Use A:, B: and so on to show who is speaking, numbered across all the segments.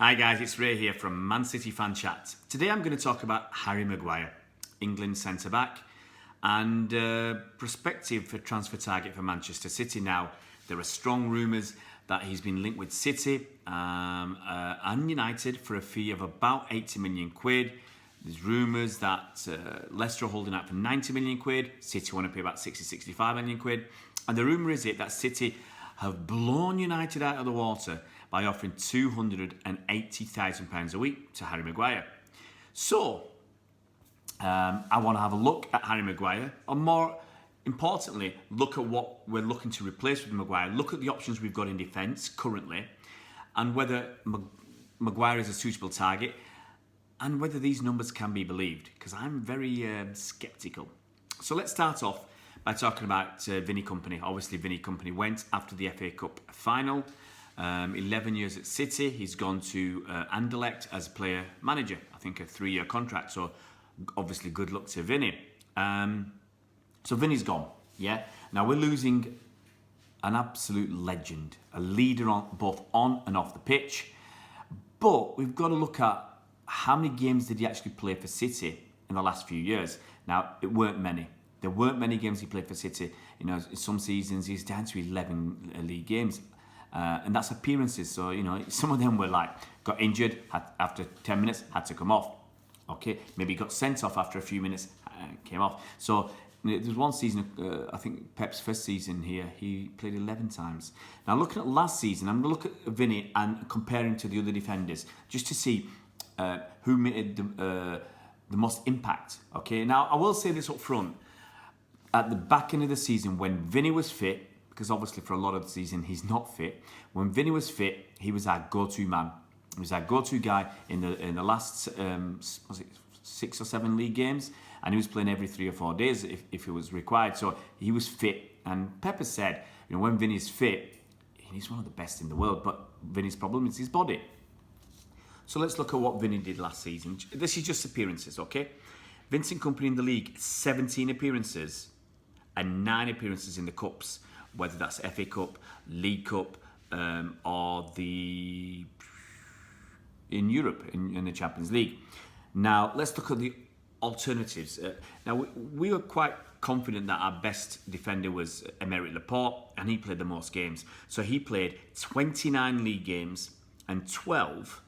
A: Hi guys, it's Ray here from Man City Fan Chat. Today I'm going to talk about Harry Maguire, England centre-back, and prospective transfer target for Manchester City. Now, there are strong rumours that he's been linked with City and United for a fee of about 80 million quid. There's rumours that Leicester are holding out for 90 million quid. City want to pay about 65 million quid. And the rumour is that City have blown United out of the water by offering £280,000 a week to Harry Maguire. So, I want to have a look at Harry Maguire, and more importantly, look at what we're looking to replace with Maguire. Look at the options we've got in defence currently, and whether Maguire is a suitable target, and whether these numbers can be believed, because I'm very sceptical. So let's start off by talking about Vincent Kompany. Obviously, Vincent Kompany went after the FA Cup final. 11 years at City. He's gone to Anderlecht as player manager. I think a 3-year contract. So obviously, good luck to Vinny. So Vinny's gone. Yeah. Now we're losing an absolute legend, a leader on both on and off the pitch. But we've got to look at how many games did he actually play for City in the last few years. Now it weren't many. There weren't many games he played for City. You know, some seasons he's down to 11 league games. And that's appearances, so you know some of them were like got injured after 10 minutes, had to come off. Okay, maybe got sent off after a few minutes, came off. So there was one season, I think Pep's first season here, he played 11 times. Now looking at last season, I'm going to look at Vinny and compare him to the other defenders just to see who made the most impact. Okay, now I will say this up front: at the back end of the season, when Vinny was fit, because obviously for a lot of the season he's not fit. When Vinny was fit, he was our go-to man. He was our go-to guy in the last 6 or 7 league games, and he was playing every 3 or 4 days if it was required. So he was fit, and Pepper said, you know, when Vinny's fit, he's one of the best in the world. But Vinny's problem is his body. So let's look at what Vinny did last season. This is just appearances, okay? Vincent Kompany in the league, 17 appearances and 9 appearances in the cups, whether that's FA Cup, League Cup, or in Europe, in the Champions League. Now, let's look at the alternatives. Now, we were quite confident that our best defender was Aymeric Laporte, and he played the most games. So he played 29 league games and 12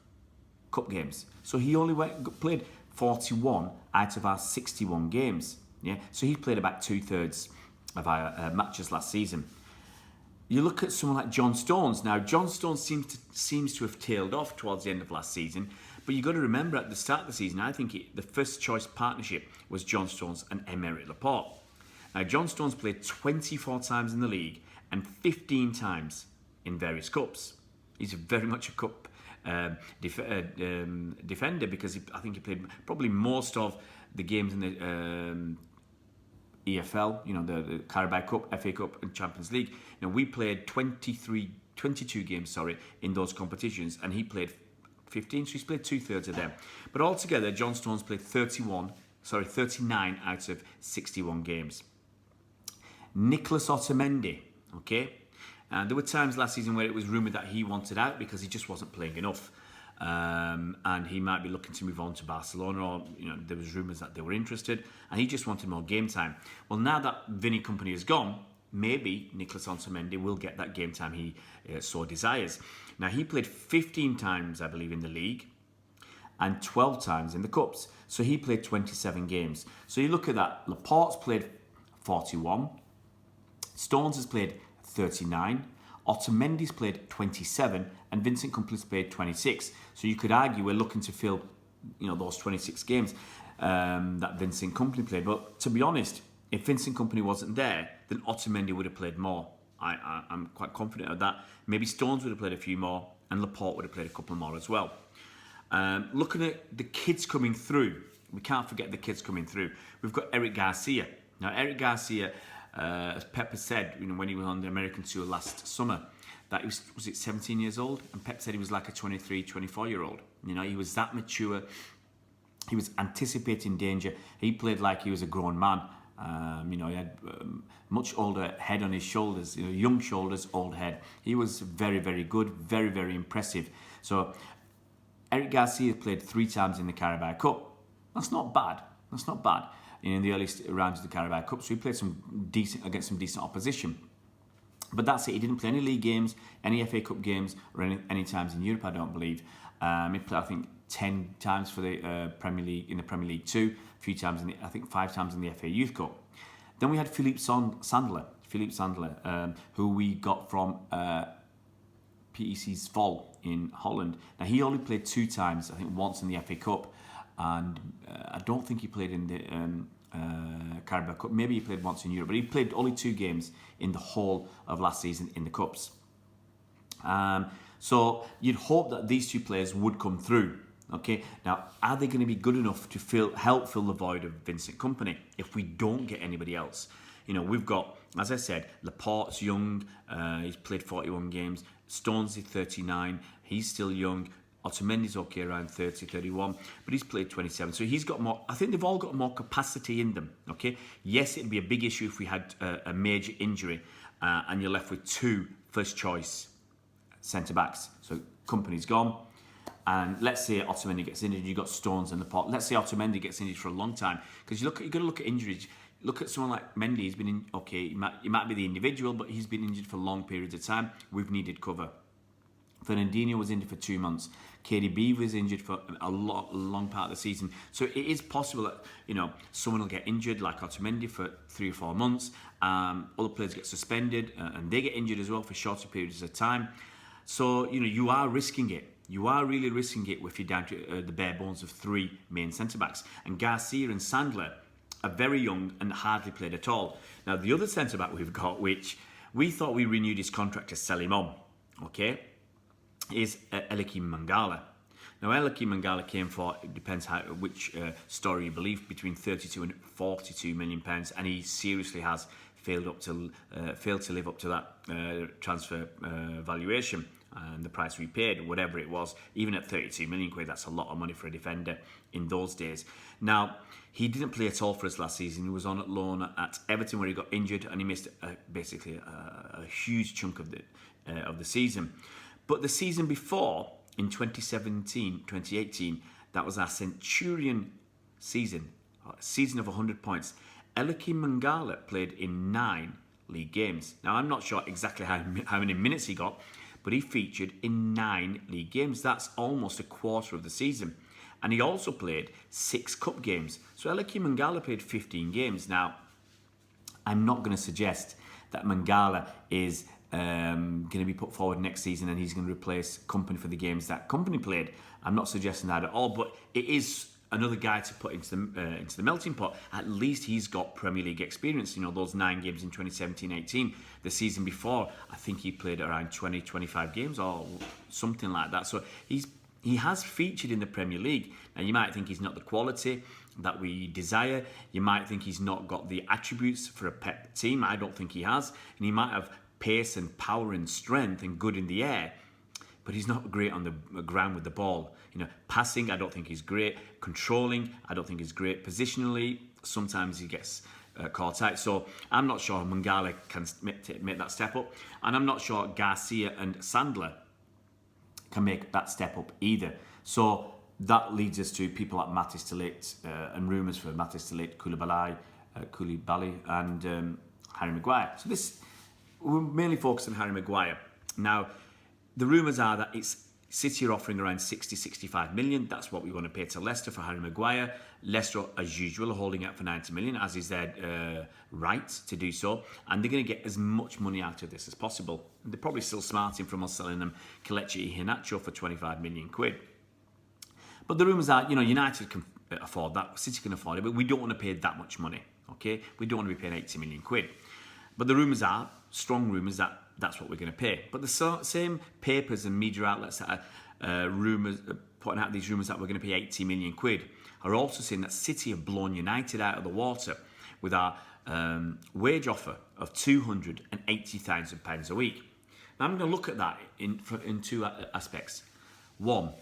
A: cup games. So he only played 41 out of our 61 games. Yeah, so he played about 2/3 of our matches last season. You look at someone like John Stones. Now, John Stones seems to have tailed off towards the end of last season, but you've got to remember at the start of the season, I think the first choice partnership was John Stones and Aymeric Laporte. Now, John Stones played 24 times in the league and 15 times in various cups. He's very much a cup defender, because I think he played probably most of the games in the EFL, you know, the Carabao Cup, FA Cup and Champions League. Now, we played 22 games, in those competitions, and he played 15, so he's played 2/3 of them. But altogether, John Stones played 39 out of 61 games. Nicholas Otamendi, okay? There were times last season where it was rumoured that he wanted out because he just wasn't playing enough. And he might be looking to move on to Barcelona, or you know, there was rumours that they were interested, and he just wanted more game time. Well, now that Vincent Kompany is gone, maybe Nicholas Otamendi will get that game time he so desires. Now, he played 15 times, I believe, in the league, and 12 times in the cups. So he played 27 games. So you look at that. Laporte's played 41. Stones has played 39. Otamendi's played 27, and Vincent Kompany's played 26. So you could argue we're looking to fill, you know, those 26 games that Vincent Kompany played. But to be honest, if Vincent Kompany wasn't there, then Otamendi would have played more. I'm quite confident of that. Maybe Stones would have played a few more, and Laporte would have played a couple more as well. Looking at the kids coming through, we can't forget the kids coming through. We've got Eric Garcia. Now, Eric Garcia, as Pep said, you know, when he was on the American tour last summer, that he was it 17 years old? And Pep said he was like a 23, 24-year-old. You know, he was that mature. He was anticipating danger. He played like he was a grown man. You know, he had much older head on his shoulders, you know, young shoulders, old head. He was very, very good, very, very impressive. So Eric Garcia played 3 times in the Carabao Cup. That's not bad. That's not bad. In the early rounds of the Carabao Cup, so he played against some decent opposition. But that's it. He didn't play any league games, any FA Cup games, or any times in Europe, I don't believe. He played, I think, 10 times for the Premier League, in the Premier League 2, a few times, I think 5 times in the FA Youth Cup. Then we had Philippe Sandler, who we got from PEC Zwolle in Holland. Now, he only played 2 times, I think once in the FA Cup, and I don't think he played in the Carabao Cup. Maybe he played once in Europe, but he played only 2 games in the whole of last season in the Cups. So you'd hope that these 2 players would come through. Okay, now are they going to be good enough to help fill the void of Vincent Kompany if we don't get anybody else? You know, we've got, as I said, Laporte's young, he's played 41 games, Stones is 39, he's still young, Otamendi's okay around 30, 31, but he's played 27, so he's got more. I think they've all got more capacity in them, okay? Yes, it'd be a big issue if we had a major injury and you're left with 2 first-choice centre-backs. So Kompany's gone, and let's say Otamendi gets injured, you've got Stones and Laporte. Let's say Otamendi gets injured for a long time, because you've got to look at injuries. Look at someone like Mendy. He's been in, okay, he might be the individual, but he's been injured for long periods of time. We've needed cover. Fernandinho was injured for 2 months. KDB was injured for a long part of the season. So it is possible that, you know, someone will get injured, like Otamendi, for 3 or 4 months. Other players get suspended and they get injured as well for shorter periods of time. So, you know, you are risking it. You are really risking it if you're down to the bare bones of 3 main centre-backs. And Garcia and Sandler are very young and hardly played at all. Now, the other centre-back we've got, which we thought we renewed his contract to sell him on, okay, is Eliakim Mangala. Now, Eliakim Mangala came for, it depends which story you believe, between 32 and 42 million pounds, and he seriously has failed to live up to that transfer valuation and the price we paid, whatever it was. Even at 32 million quid, that's a lot of money for a defender in those days. Now, he didn't play at all for us last season. He was on at at Everton, where he got injured, and he missed basically a huge chunk of the season. But the season before, in 2017-2018, that was our Centurion season, a season of 100 points. Eliakim Mangala played in 9 league games. Now, I'm not sure exactly how many minutes he got, but he featured in 9 league games. That's almost a quarter of the season. And he also played 6 cup games. So Eliakim Mangala played 15 games. Now, I'm not going to suggest that Mangala is going to be put forward next season and he's going to replace Kompany for the games that Kompany played. I'm not suggesting that at all, but it is another guy to put into the melting pot. At least he's got Premier League experience. You know, those 9 games in 2017-18. The season before, I think he played around 20-25 games or something like that. So he has featured in the Premier League. Now, you might think he's not the quality that we desire. You might think he's not got the attributes for a Pep team. I don't think he has. And he might have pace and power and strength and good in the air, but he's not great on the ground with the ball. You know, passing, I don't think he's great. Controlling, I don't think he's great. Positionally, sometimes he gets caught out. So I'm not sure Mangala can make that step up. And I'm not sure Garcia and Sandler can make that step up either. So that leads us to people like Matis Tillit and rumours for Matis Tillit, Koulibaly and Harry Maguire. So we're mainly focused on Harry Maguire. Now, the rumours are that City are offering around 60-65 million. That's what we want to pay to Leicester for Harry Maguire. Leicester, as usual, are holding out for 90 million, as is their right to do so. And they're going to get as much money out of this as possible. And they're probably still smarting from us selling them Kelechi Iheanacho for 25 million quid. But the rumours are, you know, United can afford that, City can afford it, but we don't want to pay that much money, okay? We don't want to be paying 80 million quid. But the rumours are, strong rumours, that that's what we're going to pay. But the same papers and media outlets that are putting out these rumours that we're going to pay 80 million quid are also saying that City have blown United out of the water with our wage offer of £280,000 a week. Now, I'm going to look at that in 2 aspects. One,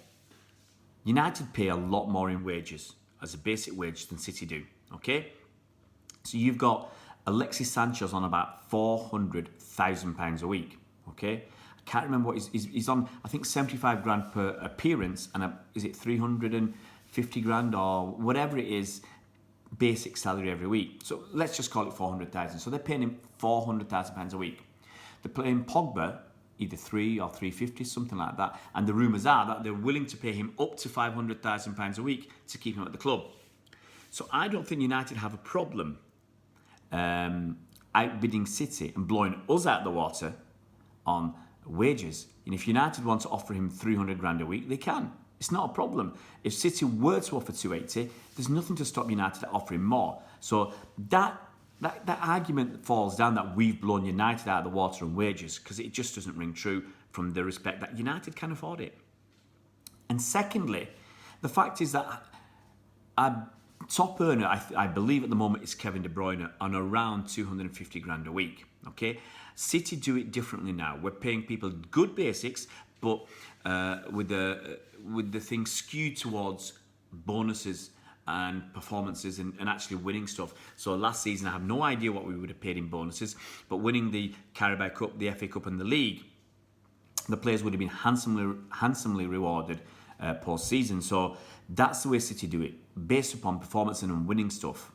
A: United pay a lot more in wages as a basic wage than City do, okay? So you've got Alexis Sanchez on about £400,000 a week, okay? can't remember what he's on. I think 75 grand per appearance, and is it 350 grand or whatever it is, basic salary every week. So let's just call it 400,000. So they're paying him 400,000 pounds a week. They're paying Pogba either 3 or 350, something like that. And the rumours are that they're willing to pay him up to 500,000 pounds a week to keep him at the club. So I don't think United have a problem outbidding City and blowing us out the water on wages. And if United want to offer him 300 grand a week, they can. It's not a problem. If City were to offer 280, there's nothing to stop United offering more. So that argument falls down that we've blown United out of the water on wages, because it just doesn't ring true from the respect that United can afford it. And secondly, the fact is that our top earner, I believe at the moment, is Kevin De Bruyne on around 250 grand a week. Okay, City do it differently now. We're paying people good basics, but with the thing skewed towards bonuses and performances and actually winning stuff. So last season, I have no idea what we would have paid in bonuses, but winning the Carabao Cup, the FA Cup and the League, the players would have been handsomely rewarded post-season. So that's the way City do it, based upon performance and winning stuff,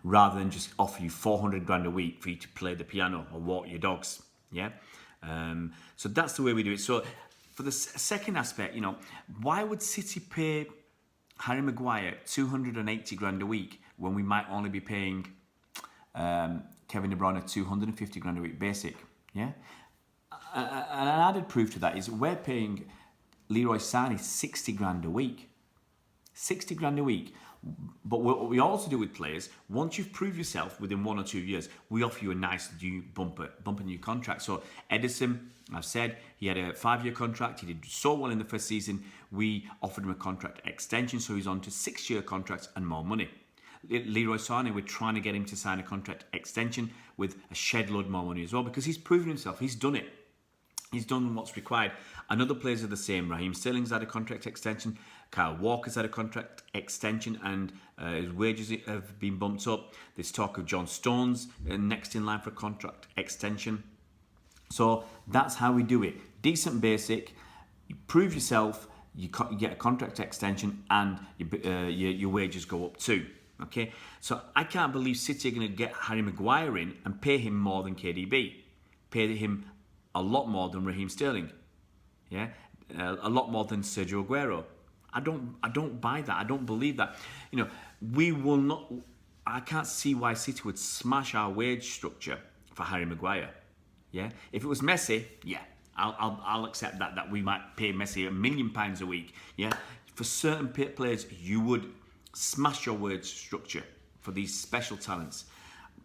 A: rather than just offer you 400 grand a week for you to play the piano or walk your dogs. Yeah. So that's the way we do it. So for the second aspect, why would City pay Harry Maguire 280 grand a week when we might only be paying Kevin De Bruyne 250 grand a week basic? Yeah. And an added proof to that is we're paying Leroy Sané 60 grand a week. 60 grand a week. But what we also do with players, once you've proved yourself within 1 or 2 years, we offer you a nice new bumper new contract. So Edison, I've said, he had a 5-year contract. He did so well in the first season. We offered him a contract extension, so he's on to 6-year contracts and more money. Leroy Sané, we're trying to get him to sign a contract extension with a shed load more money as well, because he's proven himself. He's done it. He's done what's required. And other players are the same. Raheem Sterling's had a contract extension. Kyle Walker's had a contract extension and his wages have been bumped up. There's talk of John Stones next in line for a contract extension. So that's how we do it. Decent basic, you prove yourself, you get a contract extension, and your wages go up too. Okay, so I can't believe City are going to get Harry Maguire in and pay him more than KDB. Pay him a lot more than Raheem Sterling. Yeah, a lot more than Sergio Aguero. I don't buy that. I don't believe that. We will not. I can't see why City would smash our wage structure for Harry Maguire. Yeah, if it was Messi, yeah, I'll accept that we might pay Messi £1 million a week. Yeah, for certain players, you would smash your wage structure for these special talents.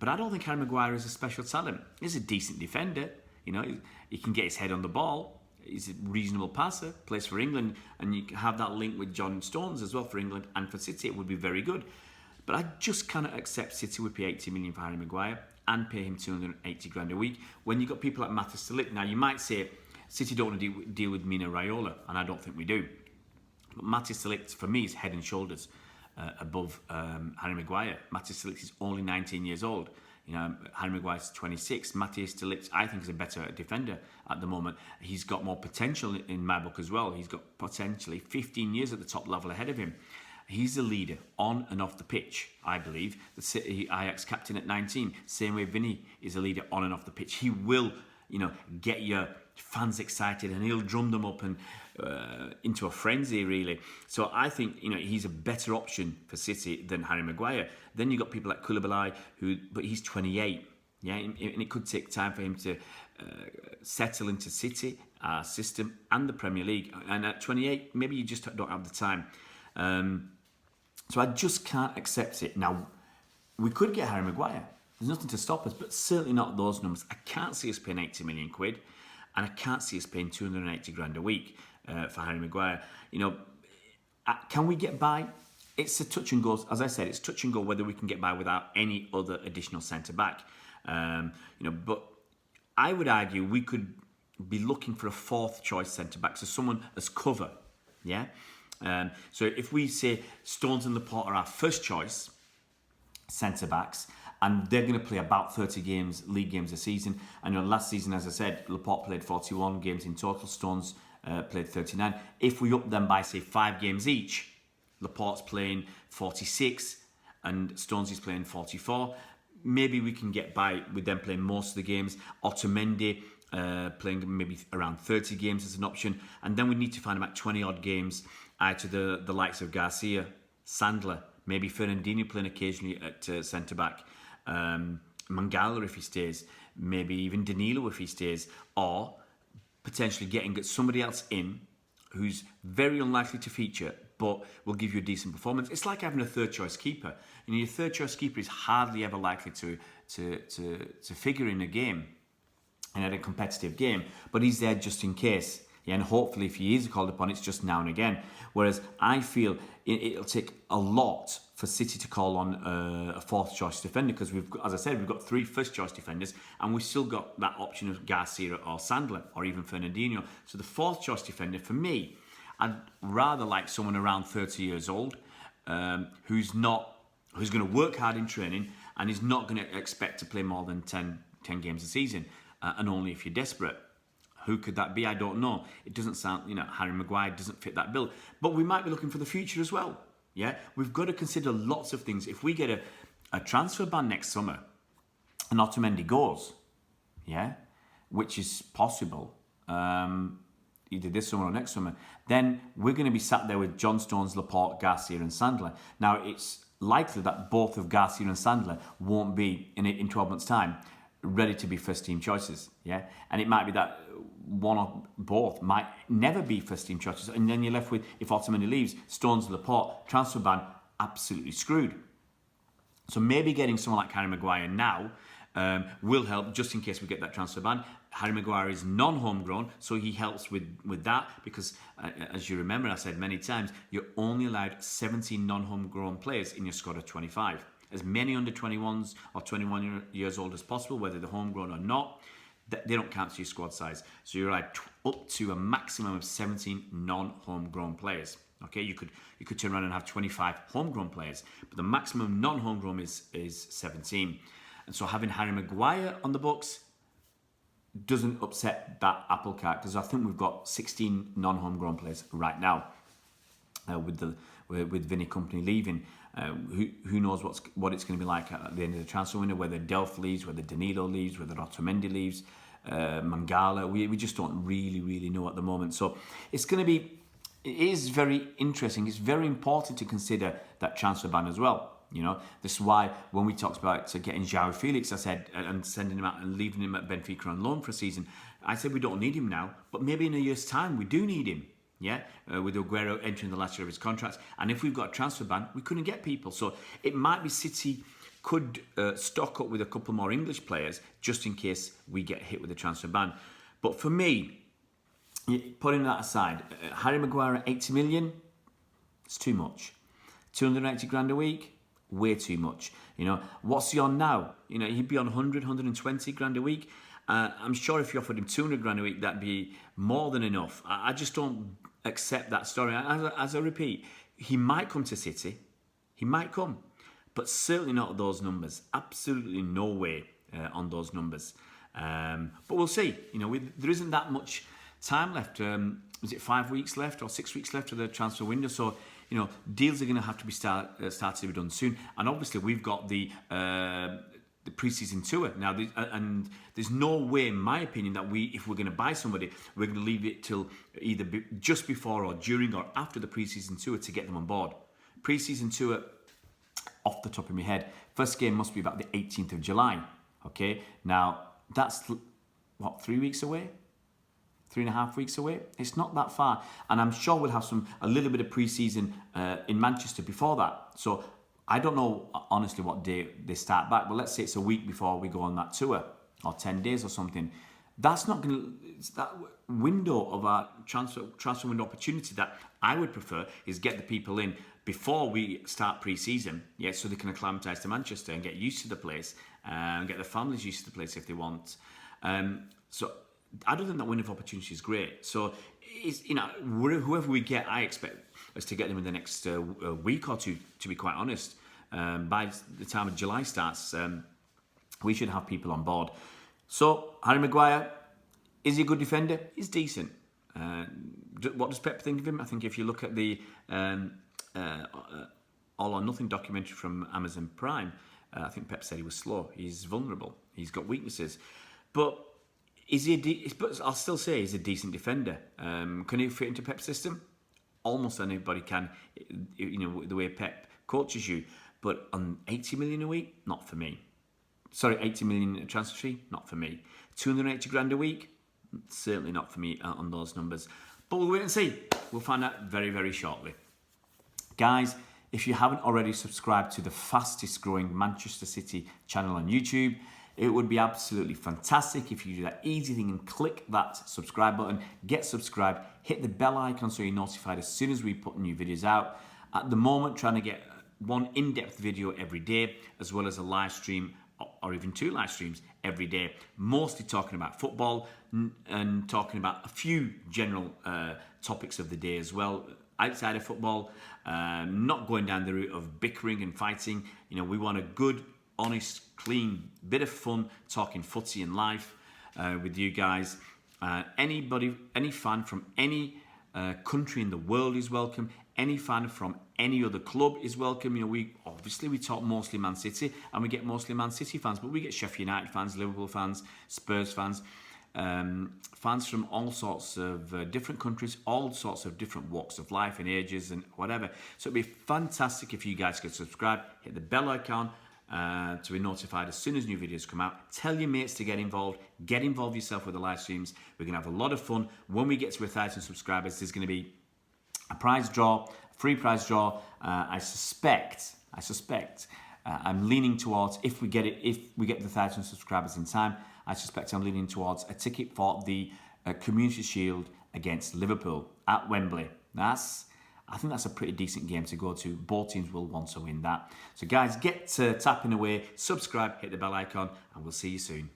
A: But I don't think Harry Maguire is a special talent. He's a decent defender. He can get his head on the ball. He's a reasonable passer, plays for England, and you have that link with John Stones as well for England and for City. It would be very good. But I just cannot accept City would pay 80 million for Harry Maguire and pay him 280 grand a week when you've got people like Matis Delict. Now, you might say City don't want to deal with Mina Raiola, and I don't think we do. But Matis Delict, for me, is head and shoulders above Harry Maguire. Matis Delict is only 19 years old. Harry Maguire's 26. Matthias de Ligt, I think, is a better defender at the moment. He's got more potential in my book as well. He's got potentially 15 years at the top level ahead of him. He's a leader on and off the pitch, I believe. The City Ajax captain at 19. Same way Vinny is a leader on and off the pitch. He will, get your fans excited, and he'll drum them up and into a frenzy, really. So I think he's a better option for City than Harry Maguire. Then you've got people like Koulibaly, but he's 28, yeah, and it could take time for him to settle into City, our system, and the Premier League. And at 28, maybe you just don't have the time. So I just can't accept it. Now, we could get Harry Maguire. There's nothing to stop us, but certainly not those numbers. I can't see us paying 80 million quid, and I can't see us paying 280 grand a week for Harry Maguire. Can we get by? It's a touch and go. As I said, it's touch and go whether we can get by without any other additional centre back. But I would argue we could be looking for a fourth choice centre back, so someone as cover. Yeah. So if we say Stones and Laporte are our first choice centre backs, and they're going to play about 30 games, league games a season. And last season, as I said, Laporte played 41 games in total. Stones played 39. If we up them by, say, 5 games each, Laporte's playing 46 and Stones is playing 44. Maybe we can get by with them playing most of the games. Otamendi playing maybe around 30 games as an option. And then we need to find about 20-odd games to the likes of Garcia, Sandler, maybe Fernandinho playing occasionally at centre-back. Mangala if he stays. Maybe even Danilo if he stays. Or potentially getting somebody else in who's very unlikely to feature but will give you a decent performance. It's like having a third-choice keeper. Your third-choice keeper is hardly ever likely to figure in a game, and at a competitive game, but he's there just in case. Yeah, and hopefully if he is called upon, it's just now and again. Whereas I feel it'll take a lot for City to call on a fourth-choice defender, because as I said, we've got 3 first-choice defenders, and we've still got that option of Garcia or Sandler or even Fernandinho. So the fourth-choice defender, for me, I'd rather like someone around 30 years old who's going to work hard in training and is not going to expect to play more than 10 games a season, and only if you're desperate. Who could that be? I don't know. It doesn't sound, Harry Maguire doesn't fit that bill. But we might be looking for the future as well. Yeah, we've got to consider lots of things. If we get a transfer ban next summer and Otamendi goes, yeah, which is possible, either this summer or next summer, then we're going to be sat there with John Stones, Laporte, Garcia and Sandler. Now, it's likely that both of Garcia and Sandler won't be, in 12 months' time, ready to be first-team choices, yeah? And it might be that one or both might never be first-team choices, and then you're left with, if Otamendi leaves, Stones, Laporte, transfer ban, absolutely screwed. So maybe getting someone like Harry Maguire now will help, just in case we get that transfer ban. Harry Maguire is non-homegrown, so he helps with that, because as you remember, I said many times, you're only allowed 17 non-homegrown players in your squad of 25. As many under 21s or 21 years old as possible, whether they're homegrown or not, they don't count to your squad size. So you're allowed up to a maximum of 17 non-homegrown players. Okay, you could turn around and have 25 homegrown players, but the maximum non-homegrown is 17. And so having Harry Maguire on the books doesn't upset that apple cart, because I think we've got 16 non-homegrown players right now with Vincent Kompany leaving. Who knows what it's going to be like at the end of the transfer window, whether Delph leaves, whether Danilo leaves, whether Otamendi leaves, Mangala. We just don't really know at the moment. So it is very interesting. It's very important to consider that transfer ban as well. This is why when we talked about getting João Felix, I said, and sending him out and leaving him at Benfica on loan for a season, I said we don't need him now, but maybe in a year's time we do need him. Yeah, with Aguero entering the last year of his contract. And if we've got a transfer ban, we couldn't get people. So it might be City could stock up with a couple more English players just in case we get hit with a transfer ban. But for me, putting that aside, Harry Maguire at 80 million, it's too much. 280 grand a week, way too much. What's he on now? He'd be on 100, 120 grand a week. I'm sure if you offered him 200 grand a week, that'd be more than enough. I just don't accept that story. As I repeat, he might come to City. He might come. But certainly not at those numbers. Absolutely no way on those numbers. But we'll see. There isn't that much time left. Is it 5 weeks left or 6 weeks left of the transfer window? So, deals are going to have to be started to be done soon. And obviously, we've got the pre-season tour now, and there's no way, in my opinion, that if we're going to buy somebody, we're going to leave it till either just before or during or after the pre-season tour to get them on board. Pre-season tour, off the top of my head, first game must be about the 18th of July. Okay, now that's 3 weeks away, 3.5 weeks away. It's not that far, and I'm sure we'll have a little bit of pre-season in Manchester before that. So I don't know, honestly, what day they start back, but let's say it's a week before we go on that tour, or 10 days or something. That's not going to... It's that window of our transfer window opportunity that I would prefer is get the people in before we start pre-season, so they can acclimatise to Manchester and get used to the place, and get their families used to the place if they want. So I don't think that window of opportunity is great. So, whoever we get, I expect us to get them in the next week or two, to be quite honest. by the time of July starts, we should have people on board. So, Harry Maguire, is he a good defender? He's decent. What does Pep think of him? I think if you look at the All or Nothing documentary from Amazon Prime, I think Pep said he was slow. He's vulnerable. He's got weaknesses. But is he? But I'll still say he's a decent defender. Can he fit into Pep's system? Almost anybody can. You know, the way Pep coaches you. But on 80 million a week, not for me. Sorry, 80 million transfer fee, not for me. 280 grand a week, certainly not for me on those numbers. But we'll wait and see. We'll find out very, very shortly. Guys, if you haven't already subscribed to the fastest growing Manchester City channel on YouTube, it would be absolutely fantastic if you do that easy thing and click that subscribe button, get subscribed, hit the bell icon so you're notified as soon as we put new videos out. At the moment, trying to get one in-depth video every day, as well as a live stream or even 2 live streams every day, mostly talking about football and talking about a few general topics of the day as well, outside of football, not going down the route of bickering and fighting. You know, we want a good, honest, clean bit of fun, talking footy and life with you guys. Anybody, any fan from any country in the world is welcome. Any fan from any other club is welcome. You know, we talk mostly Man City, and we get mostly Man City fans, but we get Sheffield United fans, Liverpool fans, Spurs fans, fans from all sorts of different countries, all sorts of different walks of life and ages and whatever. So it'd be fantastic if you guys could subscribe, hit the bell icon to be notified as soon as new videos come out. Tell your mates to get involved yourself with the live streams. We're going to have a lot of fun. When we get to 1,000 subscribers, there's going to be a prize draw, free prize draw. I suspect. I'm leaning towards, if we get the 1,000 subscribers in time, I suspect I'm leaning towards a ticket for the Community Shield against Liverpool at Wembley. I think that's a pretty decent game to go to. Both teams will want to win that. So guys, get tapping away, subscribe, hit the bell icon, and we'll see you soon.